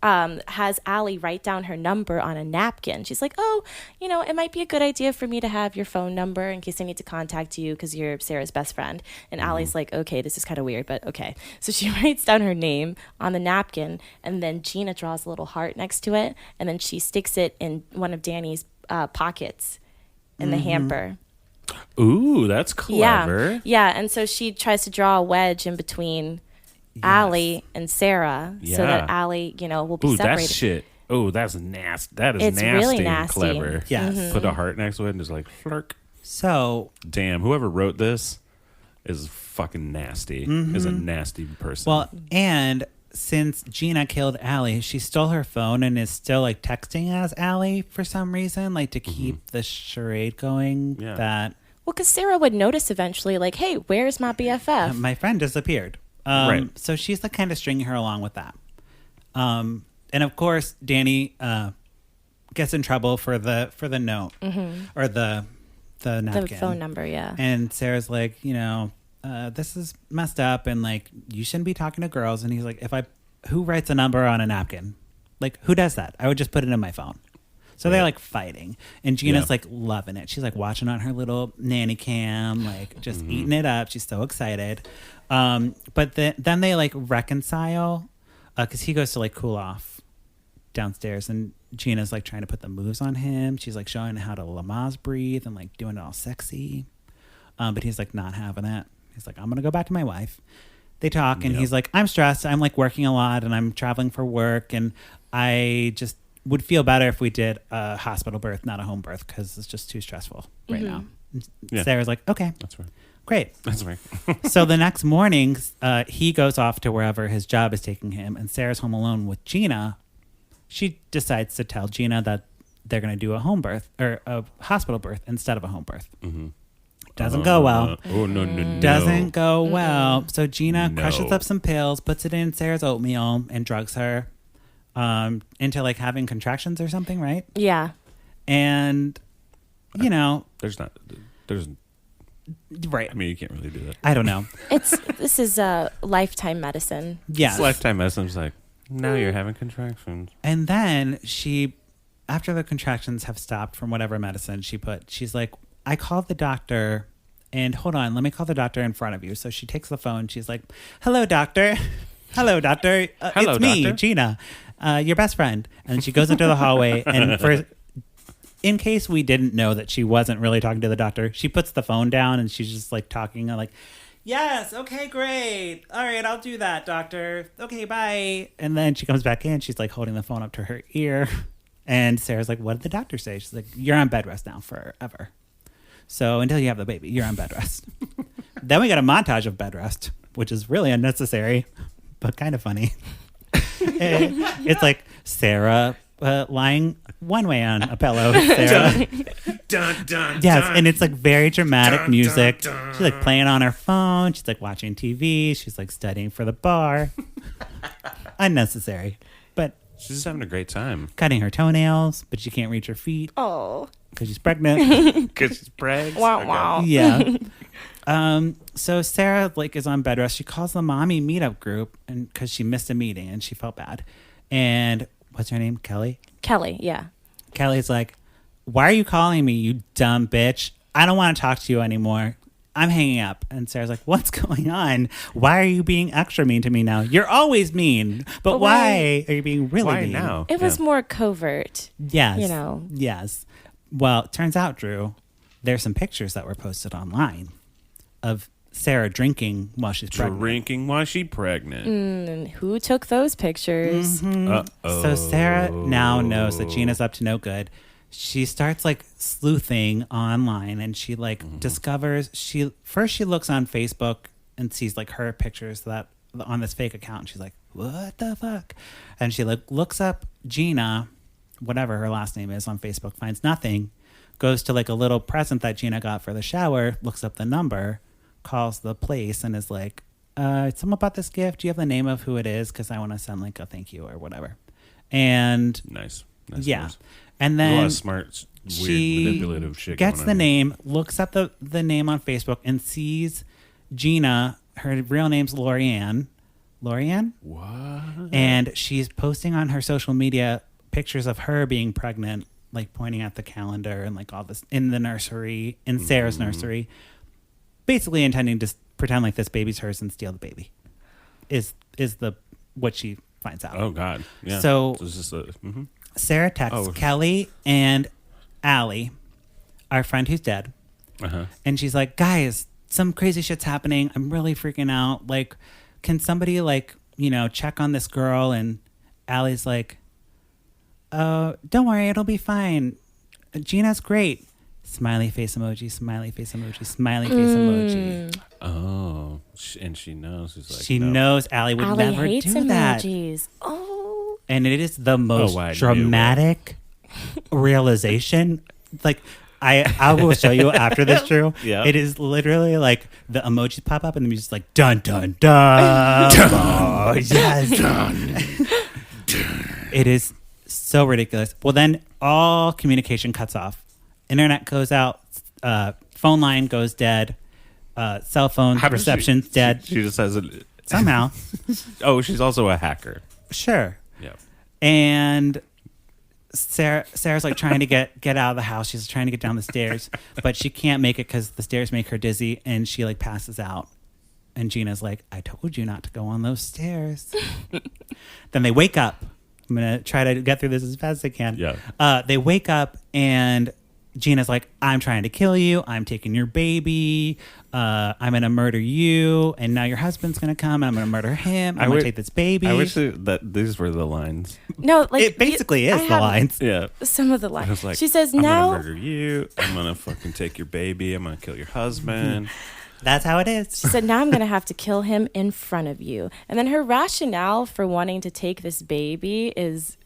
has Allie write down her number on a napkin. She's like, oh, it might be a good idea for me to have your phone number in case I need to contact you because you're Sarah's best friend. And Allie's like, okay, this is kind of weird, but okay. So she writes down her name on the napkin, and then Gina draws a little heart next to it, and then she sticks it in one of Danny's pockets in the hamper. Ooh, that's clever. Yeah, and so she tries to draw a wedge in between Allie and Sarah so that Allie, will be separated. That's shit. Oh, that's nasty. That is it's nasty, really and nasty. clever. Yes. Put a heart next to it and just like flirk. So, damn, whoever wrote this is fucking nasty. Is a nasty person. well, and since Gina killed Allie, she stole her phone and is still like texting as Allie for some reason, like to keep the charade going. Yeah. That Well, because Sarah would notice eventually, like, hey, where's my BFF? my friend disappeared. Right. So she's like kind of stringing her along with that. And of course, Danny gets in trouble for the note or the napkin. The phone number, yeah. And Sarah's like, this is messed up, and like you shouldn't be talking to girls. And he's like, who writes a number on a napkin? Like, who does that? I would just put it in my phone. So they're like fighting, and Gina's like loving it. She's like watching on her little nanny cam, like just eating it up. She's so excited. But then they like reconcile because he goes to like cool off downstairs, and Gina's like trying to put the moves on him. She's like showing how to Lamaze breathe and like doing it all sexy. But he's like not having it. He's like, I'm going to go back to my wife. They talk, and he's like, I'm stressed. I'm like working a lot, and I'm traveling for work, and I just would feel better if we did a hospital birth, not a home birth, because it's just too stressful right now. Yeah. Sarah's like, okay, that's right. great. That's right. So the next morning, he goes off to wherever his job is taking him, and Sarah's home alone with Gina. She decides to tell Gina that they're going to do a home birth or a hospital birth instead of a home birth. Doesn't go well. No. Doesn't go well. So Gina crushes up some pills, puts it in Sarah's oatmeal, and drugs her into like having contractions or something, right? Yeah. And there's right. I mean, you can't really do that. I don't know. This is lifetime medicine. Yeah. It's lifetime medicine's like, now you're having contractions. And then after the contractions have stopped from whatever medicine she's like, I called the doctor, and hold on, let me call the doctor in front of you. So she takes the phone. She's like, hello, doctor. Hello, doctor. Hello, it's me, doctor. Gina, your best friend. And she goes into the hallway, and in case we didn't know that she wasn't really talking to the doctor, she puts the phone down, and she's just like talking like, yes, okay, great. All right, I'll do that, doctor. Okay, bye. And then she comes back in. She's like holding the phone up to her ear. And Sarah's like, what did the doctor say? She's like, you're on bed rest now forever. So until you have the baby, you're on bed rest. Then we got a montage of bed rest, which is really unnecessary, but kind of funny. It's like Sarah lying one way on a pillow. Sarah. Dun, dun, Yes, dun. and it's like very dramatic Dun, music. dun, dun. She's like playing on her phone. She's like watching TV. She's like studying for the bar. Unnecessary, but She's just having a great time. cutting her toenails, but she can't reach her feet Oh. because she's pregnant. Because she's pregs. Wow, wow. Yeah. So Sarah like is on bed rest. She calls the mommy meetup group and because she missed a meeting and she felt bad. And what's her name? Kelly? Kelly, yeah. Kelly's like, why are you calling me, you dumb bitch? I don't want to talk to you anymore. I'm hanging up. And Sarah's like, what's going on? Why are you being extra mean to me now? You're always mean. But why are you being really Why mean? now? It was more covert. Yes. Yes. Well, it turns out, Drew, there's some pictures that were posted online of Sarah drinking while she's pregnant. Drinking while she's pregnant. And who took those pictures? Uh-oh. So Sarah now knows that Gina's up to no good. She starts like sleuthing online, and she like discovers she looks on Facebook and sees like her pictures that on this fake account. And she's like, what the fuck? And she like looks up Gina, whatever her last name is, on Facebook, finds nothing, goes to like a little present that Gina got for the shower, looks up the number, calls the place, and is like, someone about this gift. Do you have the name of who it is? Because I want to send like a thank you or whatever. And Nice yeah. moves. And There's a lot then of smart, weird, she manipulative shit gets going the on. name, looks up the name on Facebook, and sees Gina. Her real name's Lorianne. Lorianne? What? And she's posting on her social media pictures of her being pregnant, like pointing at the calendar and like all this in the nursery, in Sarah's nursery, basically intending to pretend like this baby's hers and steal the baby. Is the what she finds out. Oh God! Yeah. So it's just Sarah texts Kelly and Allie, our friend who's dead, and she's like, "Guys, some crazy shit's happening. I'm really freaking out. Like, can somebody like check on this girl?" And Allie's like, "Oh, don't worry, it'll be fine. Gina's great." Smiley face emoji, smiley face emoji, smiley face emoji. Oh, and she knows. She's like, she knows Allie would Allie never hates do that. emojis. Oh. And it is the most dramatic realization. Like, I will show you after this, Drew. Yeah. It is literally like the emojis pop up and the music's like dun dun dun. Oh, yes. Dun. It is so ridiculous. Well, then all communication cuts off. Internet goes out. Phone line goes dead. Cell phone reception's dead. She just has it somehow. Oh, she's also a hacker. Sure. Yeah. And Sarah's like trying to get out of the house. She's trying to get down the stairs, but she can't make it because the stairs make her dizzy, and she like passes out. And Gina's like, "I told you not to go on those stairs." Then they wake up. I'm gonna try to get through this as fast as I can. Yeah. They wake up and Gina's like, "I'm trying to kill you. I'm taking your baby. I'm going to murder you. And now your husband's going to come. And I'm going to murder him. I'm going to take this baby." I wish that these were the lines. No, like it basically is the lines. Yeah. Some of the lines. Like, she says, "I'm "Now going to murder you. I'm going to fucking take your baby. I'm going to kill your husband." That's how it is. She said, "Now I'm going to have to kill him in front of you." And then her rationale for wanting to take this baby is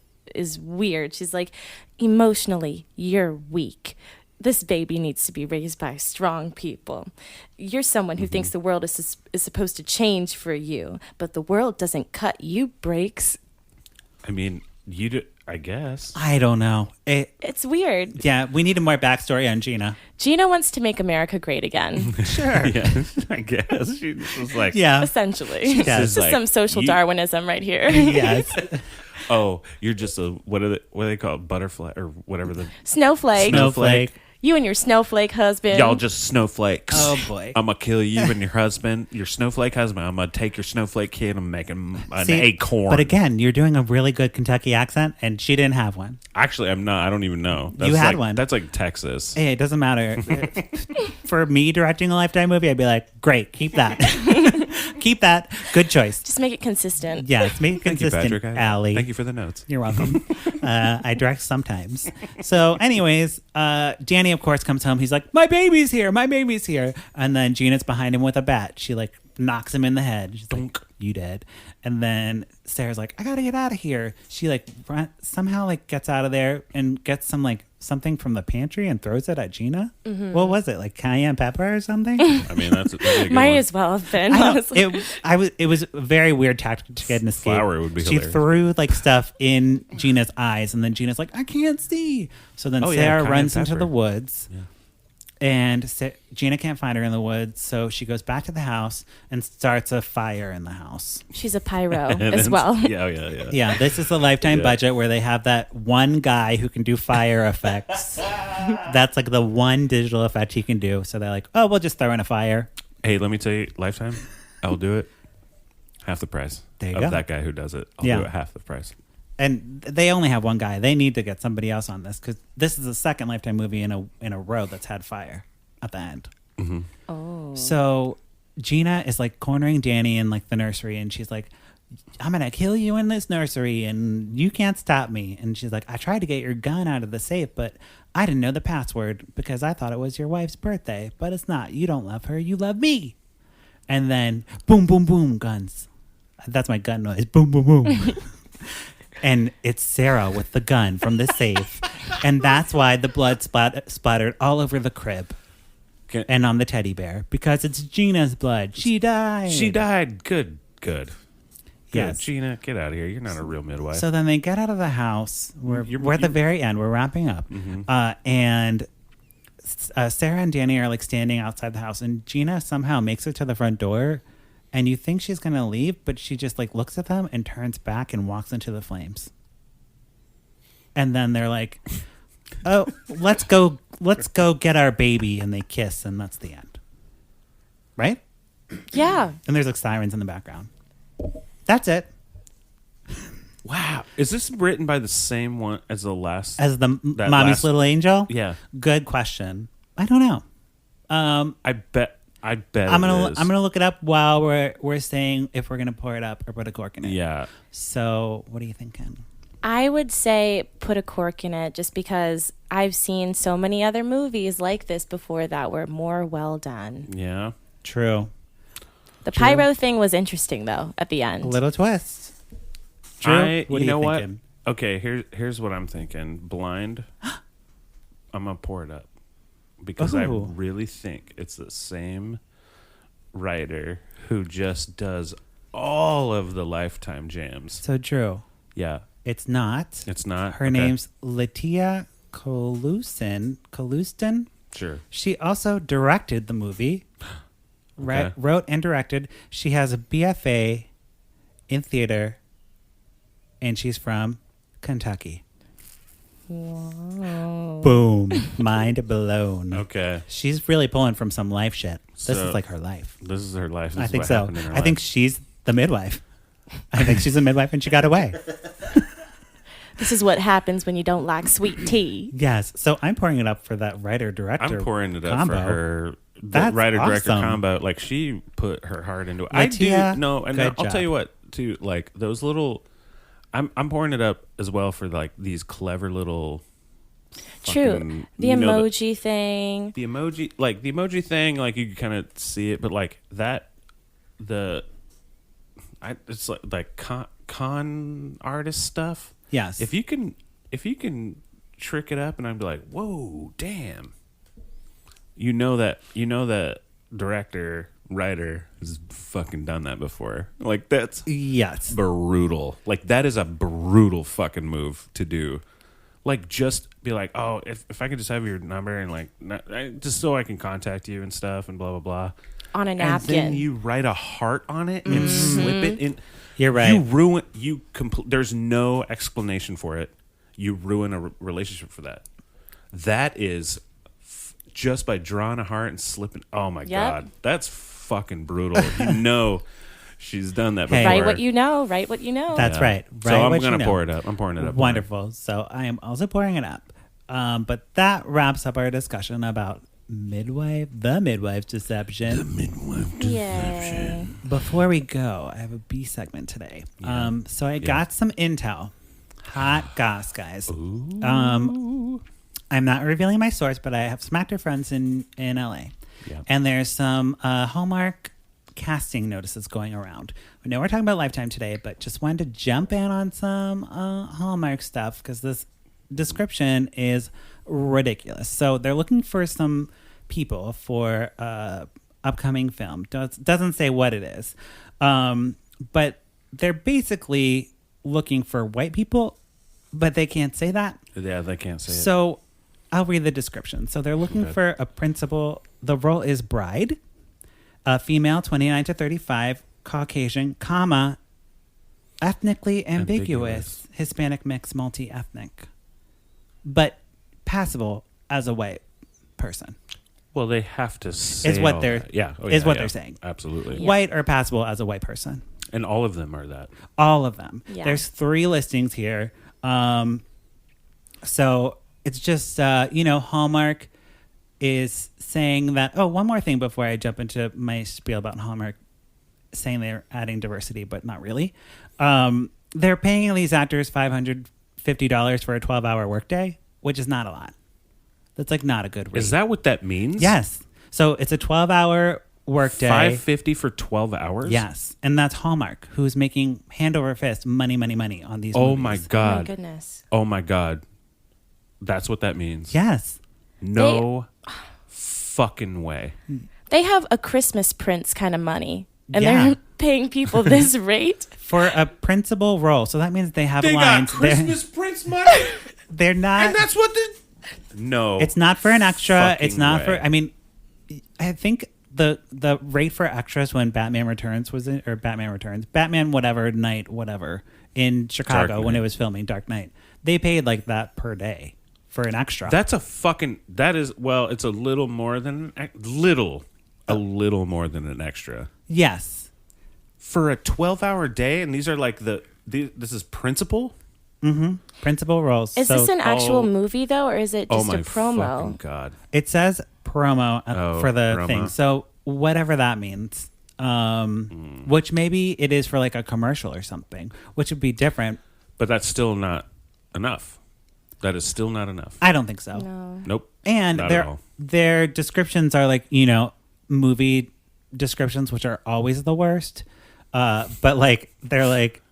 weird. She's like, "Emotionally, you're weak. This baby needs to be raised by strong people. You're someone who thinks the world is supposed to change for you, but the world doesn't cut you breaks." I mean, you do, I guess. I don't know. It's weird. Yeah, we need more backstory on Gina. Gina wants to make America great again. Sure. Yeah, I guess. She was like, yeah. Essentially. does. This is some social Darwinism right here. Yes. "Oh, you're just a what do they call it? Butterfly or whatever the Snowflake. You and your snowflake husband. Y'all just snowflakes. Oh boy. I'm gonna kill you and your husband, your snowflake husband. I'm gonna take your snowflake kid and make him an acorn." But again, you're doing a really good Kentucky accent, and she didn't have one. Actually, I'm not. I don't even know. That's You had like, one. That's like Texas. Hey, it doesn't matter. For me directing a Lifetime movie, I'd be like, "Great, keep that. Keep that. Good choice." Just make it consistent. Yeah, it's make it Thank you, consistent, Patrick. Allie. Thank you for the notes. You're welcome. I direct sometimes. So anyways, Danny, of course, comes home. He's like, "My baby's here. My baby's here." And then Gina's behind him with a bat. She like knocks him in the head. She's like, "You dead." And then Sarah's like, "I got to get out of here." She like somehow like gets out of there and gets some like something from the pantry and throws it at Gina. What was it? Like cayenne pepper or something? I mean, that's a good Might one. as well have been. It was a very weird tactic to get an escape. Flour would be She hilarious. threw like stuff in Gina's eyes, and then Gina's like, "I can't see." So then Sarah cayenne runs into pepper. the woods, Yeah. and Gina can't find her in the woods. So she goes back to the house and starts a fire in the house. She's a pyro And as then- well. Yeah. Yeah, this is the Lifetime Yeah. budget where they have that one guy who can do fire effects. That's like the one digital effect he can do. So they're like, "Oh, we'll just throw in a fire." Hey, let me tell you, Lifetime, I'll do it half the price There you of go. that guy who does it. I'll Yeah. do it half the price. And they only have one guy. They need to get somebody else on this because this is the second Lifetime movie in a row that's had fire at the end. Oh. So Gina is like cornering Danny in like the nursery, and she's like, "I'm gonna kill you in this nursery, and you can't stop me." And she's like, "I tried to get your gun out of the safe, but I didn't know the password because I thought it was your wife's birthday, but it's not. You don't love her, you love me." And then boom, boom, boom, guns. That's my gun noise. Boom, boom, boom. And it's Sarah with the gun from the safe. And that's why the blood splattered all over the crib and on the teddy bear, because it's Gina's blood. She died. She died. Good. Yes. Gina, get out of here. You're not a real midwife. So then they get out of the house. We're at the very end. We're wrapping up. And Sarah and Danny are like standing outside the house, and Gina somehow makes it to the front door and you think she's going to leave, but she just like looks at them and turns back and walks into the flames. And then they're like, "Oh, let's go get our baby," and they kiss, and that's the end. Right? Yeah. And there's like sirens in the background. That's it. Wow. Is this written by the same one as the last? As the Mommy's Little Angel? Yeah. Good question. I don't know. I bet I'm it is. gonna look it up while we're saying if we're gonna pour it up or put a cork in it. Yeah. So what are you thinking? I would say put a cork in it just because I've seen so many other movies like this before that were more well done. Yeah. True. The pyro thing was interesting though at the end. A little twist. True. You know what? Okay, here's what I'm thinking. Blind. I'm gonna pour it up because I really think it's the same writer who just does all of the Lifetime jams. So true. Yeah. It's not. It's not. Her name's Latia Kalustin. Sure. She also directed the movie. Okay. Wrote and directed. She has a BFA in theater, and she's from Kentucky. Whoa. Boom. Mind blown. Okay. She's really pulling from some life shit. This So, is like her life. This is her life. This I is think what so. happened in her I think life. she's the midwife. I think she's a midwife and she got away. This is what happens when you don't like sweet tea. Yes. So I'm pouring it up for that writer-director I'm pouring it up combo. for her. The That's writer-director awesome. combo. Like, she put her heart into it. Latia, I do. No, and good I'll job. tell you what, too. Like, those little... I'm pouring it up as well for, like, these clever little... True. fucking- The you know, emoji thing. the emoji thing, like, you can kind of see it, but, like, that... it's like con artist stuff. Yes. If you can trick it up and I'd be like, whoa, damn. You know that director, writer has fucking done that before. Like, that's Yes. brutal. Like, that is a brutal fucking move to do. Like, just be like, oh, if I could just have your number and like just so I can contact you and stuff and blah blah blah. On a And napkin. then you write a heart on it and slip it in. You're right. You ruin. There's no explanation for it. You ruin a relationship for that. That is just by drawing a heart and slipping. Oh my god, that's fucking brutal. You know, she's done that before. Hey. Write what you know. Write what you know. That's Yeah. right. So Right. I'm gonna pour it up. I'm pouring it up. Wonderful. So I am also pouring it up. But that wraps up our discussion about the Midwifes Deception. Midwife Yay. Before we go, I have a B segment today. Yeah. So I got some intel. Hot goss, guys. Ooh. I'm not revealing my source, but I have some actor friends in LA. Yeah. And there's some Hallmark casting notices going around. I know we're talking about Lifetime today, but just wanted to jump in on some Hallmark stuff because this description is ridiculous. So they're looking for some people for upcoming film. Doesn't say what it is. But they're basically looking for white people, but they can't say that. Yeah, they can't say it. So I'll read the description. So they're looking Okay. for a principal. The role is bride, a female, 29 to 35, Caucasian, comma, ethnically ambiguous, Hispanic mix, multi-ethnic, but passable as a white person. Well, they have to say Is what all they're that. Yeah. Oh, is yeah, what yeah. they're saying. Absolutely. Yeah. White or passable as a white person. And all of them are that. All of them. Yeah. There's 3 listings here. So it's just, Hallmark is saying that. Oh, one more thing before I jump into my spiel about Hallmark saying they're adding diversity, but not really. They're paying these actors $550 for a 12-hour workday, which is not a lot. That's like not a good rate. Is that what that means? Yes. So it's a 12-hour workday. $550 for 12 hours? Yes. And that's Hallmark, who's making hand over fist money on these Oh movies. my Oh my God. goodness. Oh my God. That's what that means. Yes. No fucking way. They have a Christmas Prince kind of money. And Yeah. they're paying people this rate. For a principal role. So that means they have lines. Prince money, They're not. that's what the. No. It's not for an extra. fucking It's not way. for. I mean, I think the rate for extras when Batman Returns was in, or Batman whatever night whatever in Chicago when it was filming Dark Knight, they paid like that per day for an extra. It's a little more than a little more than an extra. Yes. For a 12-hour day, and these are like this is principal? Mm-hmm. Principal roles. Is this an actual movie though, or is it just a promo? Oh my God. It says promo for the promo. thing. So whatever that means. Which maybe it is for like a commercial or something, which would be different. But that's still not enough. That is still not enough. I don't think so. No. Nope. And their descriptions are like, movie descriptions, which are always the worst. But like they're like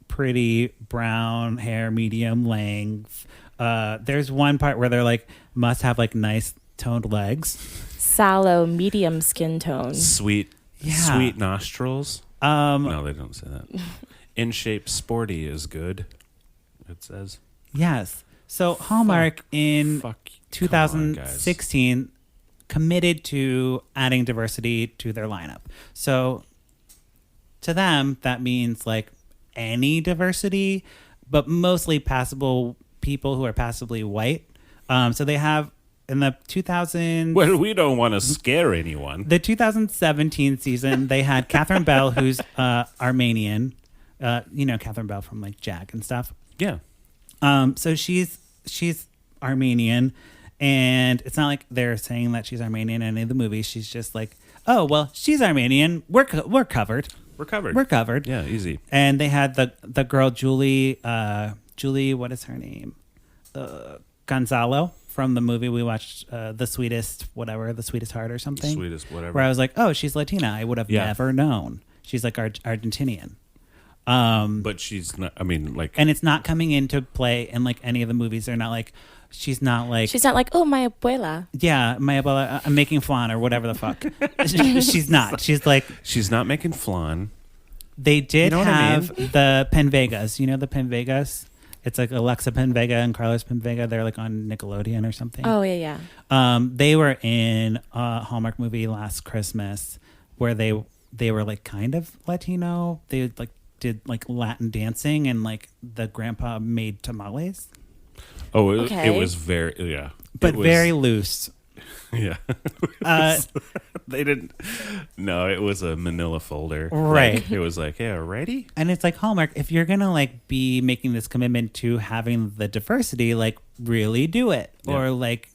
pretty brown hair, medium length. There's one part where they're like must have like nice toned legs, sallow, medium skin tone, sweet nostrils. No, they don't say that. In shape, sporty is good. It says yes. So Hallmark in 2016 committed to adding diversity to their lineup. So to them, that means like any diversity, but mostly passable people who are passably white. So they have in the 2000. Well, we don't want to scare anyone. The 2017 season, they had Catherine Bell, who's Armenian. Catherine Bell from like Jack and stuff. Yeah. So she's Armenian, and it's not like they're saying that she's Armenian in any of the movies. She's just like, oh well, she's Armenian. We're covered. We're covered. Yeah, easy. And they had the girl Julie. What is her name? Gonzalo from the movie we watched, The Sweetest Heart or something. Sweetest whatever. Where I was like, oh, she's Latina. I would have never known. She's like Argentinian. But she's not. I mean, like, and it's not coming into play in like any of the movies. They're not like. She's not like, oh, my abuela. Yeah, my abuela, I'm making flan or whatever the fuck. She's not. She's like. She's not making flan. They did have the Penvegas. You know the Penvegas? It's like Alexa Penvega and Carlos Penvega. They're like on Nickelodeon or something. Oh, yeah. They were in a Hallmark movie last Christmas where they were like kind of Latino. They like did like Latin dancing and like the grandpa made tamales. Oh, it was very, but very loose. Yeah. They didn't. No, it was a manila folder. Right. Like, it was like, yeah, ready? And it's like, Hallmark, if you're going to like be making this commitment to having the diversity, like really do it. Yeah. Or like,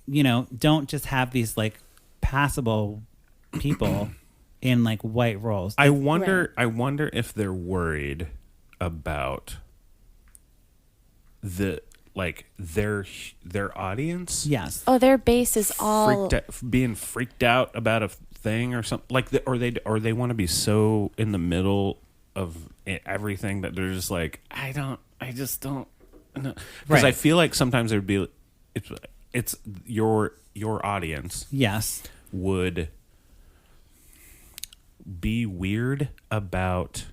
don't just have these like passable people in like white roles. I wonder if they're worried about their audience. Yes. Oh, their base is all being freaked out about a thing or something like that, or they want to be so in the middle of everything that they're just like, I just don't know. Because I feel like sometimes it would be it's your audience. Yes. Would be weird about.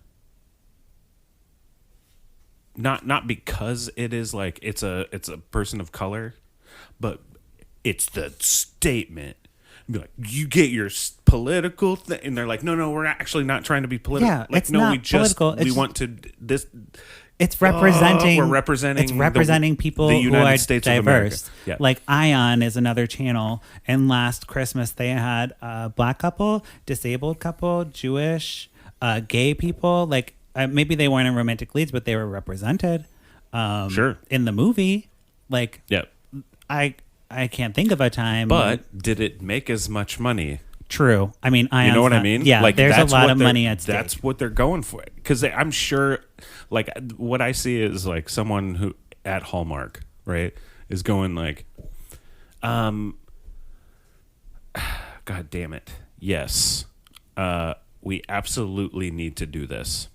Not because it is like it's a person of color, but it's the statement. Be like, you get your political thing, and they're like, no, we're actually not trying to be political. Yeah, like, it's not political. We want to this. It's representing. We're representing. It's representing people the United who are States diverse. Of America. Yeah. Like Ion is another channel, and last Christmas they had a black couple, disabled couple, Jewish, gay people. Like maybe they weren't in romantic leads, but they were represented. Sure. In the movie, like yeah, I can't think of a time. But did it make as much money? True. I mean, you know what I mean? Yeah, like, there's a lot of money at stake. That's what they're going for. Because I'm sure, like, what I see is like someone who at Hallmark, right, is going like, God damn it, yes, we absolutely need to do this.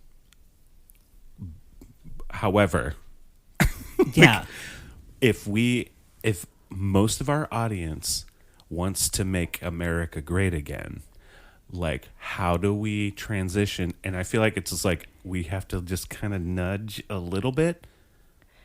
However, yeah, if most of our audience wants to make America great again, like, how do we transition? And I feel like it's just like we have to just kind of nudge a little bit.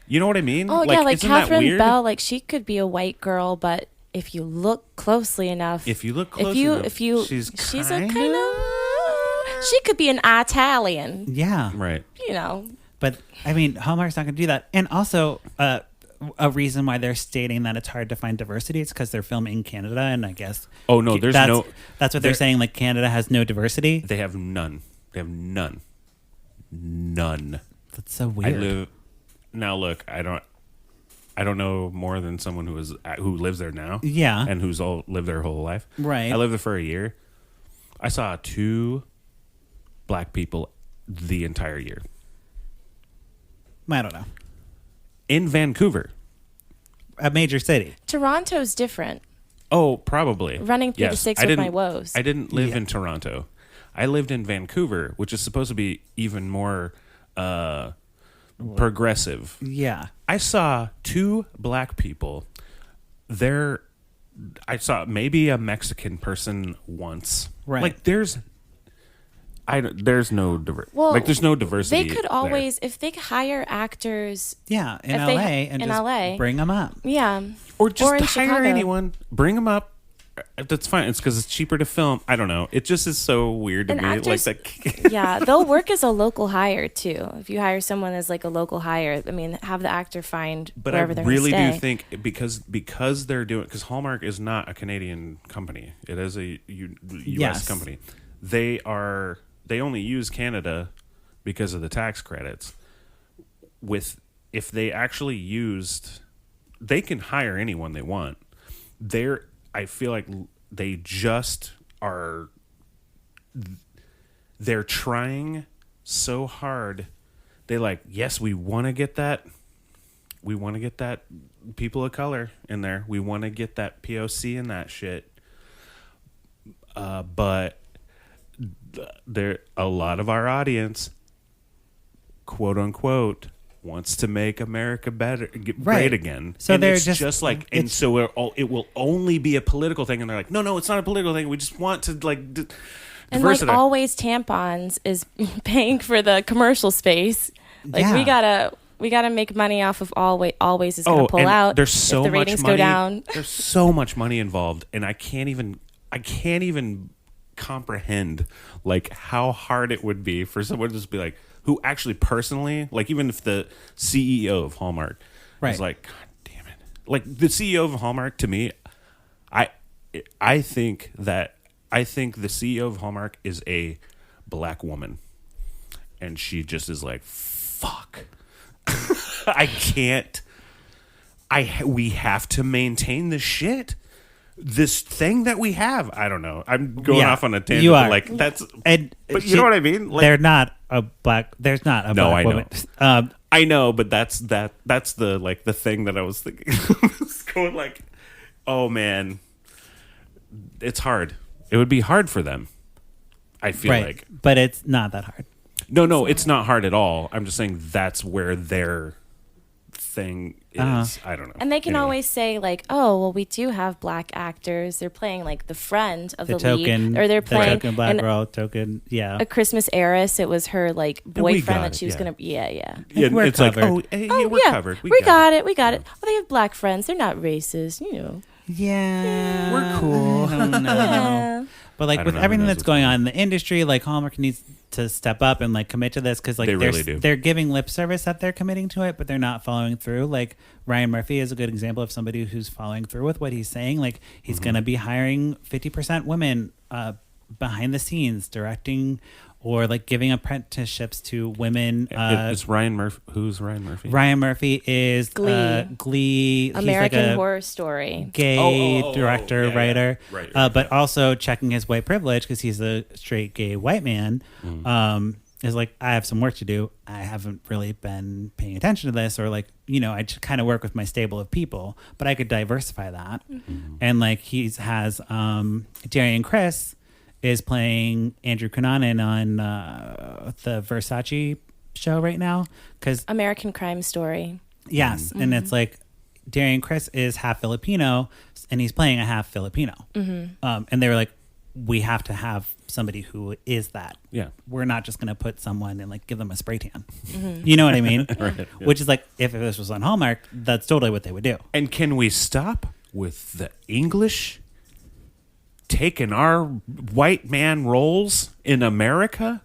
You know what I mean? Oh, yeah, like Catherine Bell, like she could be a white girl, but if you look closely enough, If you look she's a kind of, she could be an Italian, Yeah. right. you know. But I mean, Hallmark's not going to do that. And also, a reason why they're stating that it's hard to find diversity is because they're filming in Canada, and I guess that's what they're saying. Like Canada has no diversity. They have none. None. That's so weird. Now. Look, I don't know more than someone who lives there now. Yeah, and who's all lived their whole life. Right. I lived there for a year. I saw 2 black people the entire year. I don't know. In Vancouver, A major city. Toronto's different. Oh, probably. Running through the six with my woes. I didn't live in Toronto. I lived in Vancouver, which is supposed to be even more progressive. Yeah. I saw 2 black people. I saw maybe a Mexican person once. Right. Like there's no Well, there's no diversity. They could always, if they hire actors. Yeah, in If LA, they- and in just LA. bring them up. Yeah. or just in hire Chicago. anyone, bring them up. That's fine. It's because it's cheaper to film. I don't know. It just is so weird to And me. actors- like that. Yeah, they'll work as a local hire too. If you hire someone as like a local hire, I mean, have the actor find But I wherever they're really gonna do stay. think because they're doing, because Hallmark is not a Canadian company. It is a U.S. Yes. company. They only use Canada because of the tax credits. If they actually used, they can hire anyone they want. I feel like they just are. They're trying so hard. They yes, we want to get that. We want to get that people of color in there. We want to get that POC in that shit. But a lot of our audience, quote unquote, wants to make America great again. So and they're it's just like, and so it will only be a political thing. And they're like, no, it's not a political thing. We just want to And diversify. like always, tampons is paying for the commercial space. Like Yeah. we gotta make money off of always is gonna pull and out. There's so if the much ratings money. go down. There's so much money involved, and I can't even comprehend how hard it would be for someone to just be who actually personally, even if the CEO of Hallmark is God damn it. The CEO of Hallmark, to me, I think the CEO of Hallmark is a black woman. And she just is fuck. I can't. We have to maintain this shit. This thing that we have. I don't know. I'm going off on a tangent. You are. But that's. And But you know what I mean? There's not a black I woman. know. I know, but that's the the thing that I was thinking. It's going oh man, it's hard. It would be hard for them. I feel like, but it's not that hard. No, it's not hard at all. I'm just saying that's where their thing is. I don't know. And they can Anyway. always say oh, well, we do have black actors. They're playing the friend of the token, lead, or they're playing token black girl, token, a Christmas heiress. It was her boyfriend got that she was it, gonna. Yeah. Yeah, We're it's covered. we're covered. We got it. We got it. Oh, they have black friends. They're not racist, Yeah, We're cool. I don't know. Yeah. But I don't with know who everything knows that's what's going going on in the industry, Hallmark needs to step up and commit to this because They really do. They're giving lip service that they're committing to it, but they're not following through. Ryan Murphy is a good example of somebody who's following through with what he's saying. He's going to be hiring 50% women behind the scenes, directing or giving apprenticeships to women. It's Ryan Murphy. Who's Ryan Murphy? Ryan Murphy is Glee. American He's Horror Story. gay director, yeah. writer, Right, but also checking his white privilege because he's a straight gay white man. Is I have some work to do. I haven't really been paying attention to this, or I just kind of work with my stable of people, but I could diversify that. And he has Daryn Criss is playing Andrew Cunanan on the Versace show right now because American Crime Story. yes, and it's Daryn Criss is half Filipino, and he's playing a half Filipino. And they were we have to have somebody who is that. Yeah. We're not just going to put someone and give them a spray tan. You know what I mean? Right, yeah. Which is if this was on Hallmark, that's totally what they would do. And can we stop with the English taking our white man roles in America,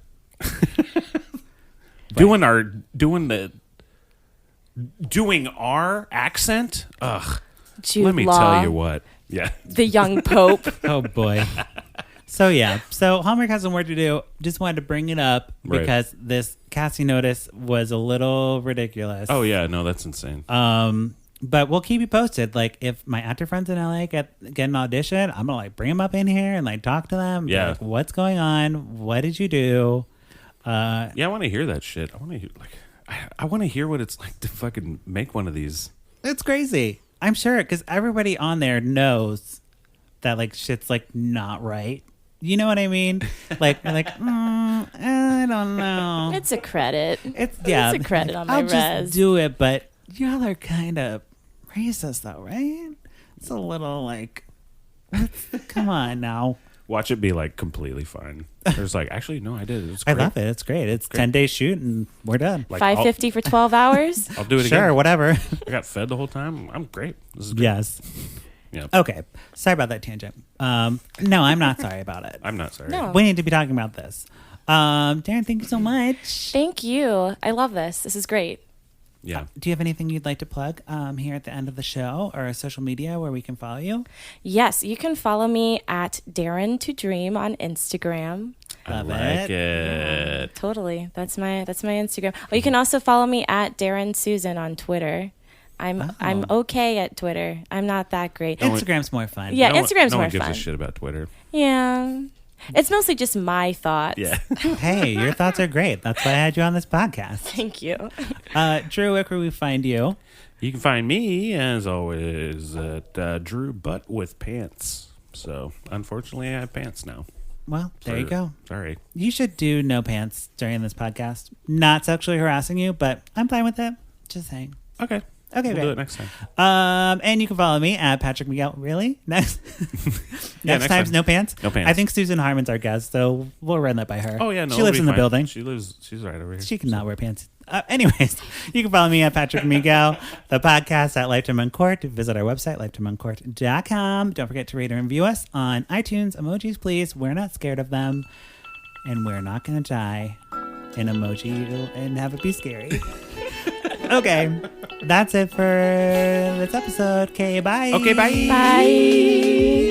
doing our accent. Ugh. Jude Let me Law, tell you what. Yeah. the young pope. Oh boy. So Hallmark has some work to do. Just wanted to bring it up Right. because this casting notice was a little ridiculous. Oh yeah, no, that's insane. But we'll keep you posted. Like, if my actor friends in LA get an audition, I'm gonna like bring them up in here and like talk to them. Yeah. Like, what's going on? What did you do? Yeah, I want to hear that shit. I want to hear I want to hear what it's like to fucking make one of these. It's crazy. I'm sure because everybody on there knows that like shit's like not right. You know what I mean? Like, they're like, I don't know. It's a credit. It's a credit on my I'll res. just do it, but y'all are kind of racist though, right? It's a little like, come on now. Watch it be like completely fine. There's like, actually, no, I did. It's I great. love it. It's great. It's 10 days shoot and we're done. Like, $5.50 for 12 hours. I'll do it Sure, again. whatever. I got fed the whole time. I'm great. This is great. Yes. Yeah. Okay. Sorry about that tangent. No, I'm not sorry about it. I'm not sorry. No. We need to be talking about this. Daryn, thank you so much. Thank you. I love this. This is great. Yeah. Do you have anything you'd like to plug here at the end of the show or social media where we can follow you? Yes, you can follow me at Daryn to Dream on Instagram. I Love like it. it. Totally. That's my Instagram. Oh, you can also follow me at Daryn Susan on Twitter. I'm okay at Twitter. I'm not that great. Instagram's more fun. Yeah, No Instagram's one more gives fun. a shit about Twitter. Yeah. It's mostly just my thoughts. Yeah. Hey, your thoughts are great. That's why I had you on this podcast. Thank you. Drew, where can we find you? You can find me, as always, at Drew Butt with Pants. So, unfortunately, I have pants now. Well, there you go. Sorry. You should do no pants during this podcast. Not sexually harassing you, but I'm fine with it. Just saying. Okay. Okay, We'll great. do it next time. And you can follow me at Patrick Miguel. Really? Next, next time's time. no pants. No pants. I think Susan Harmon's our guest, so we'll run that by her. Oh, yeah. No, she lives in the building. She's right over here. She cannot wear pants. Anyways, you can follow me at Patrick Miguel, the podcast at Lifetime Uncorked. Visit our website, lifetimeuncorked.com. Don't forget to rate and review us on iTunes. Emojis, please. We're not scared of them. And we're not going to die in emoji and have it be scary. Okay. That's it for this episode. Okay, bye. Okay, bye. Bye.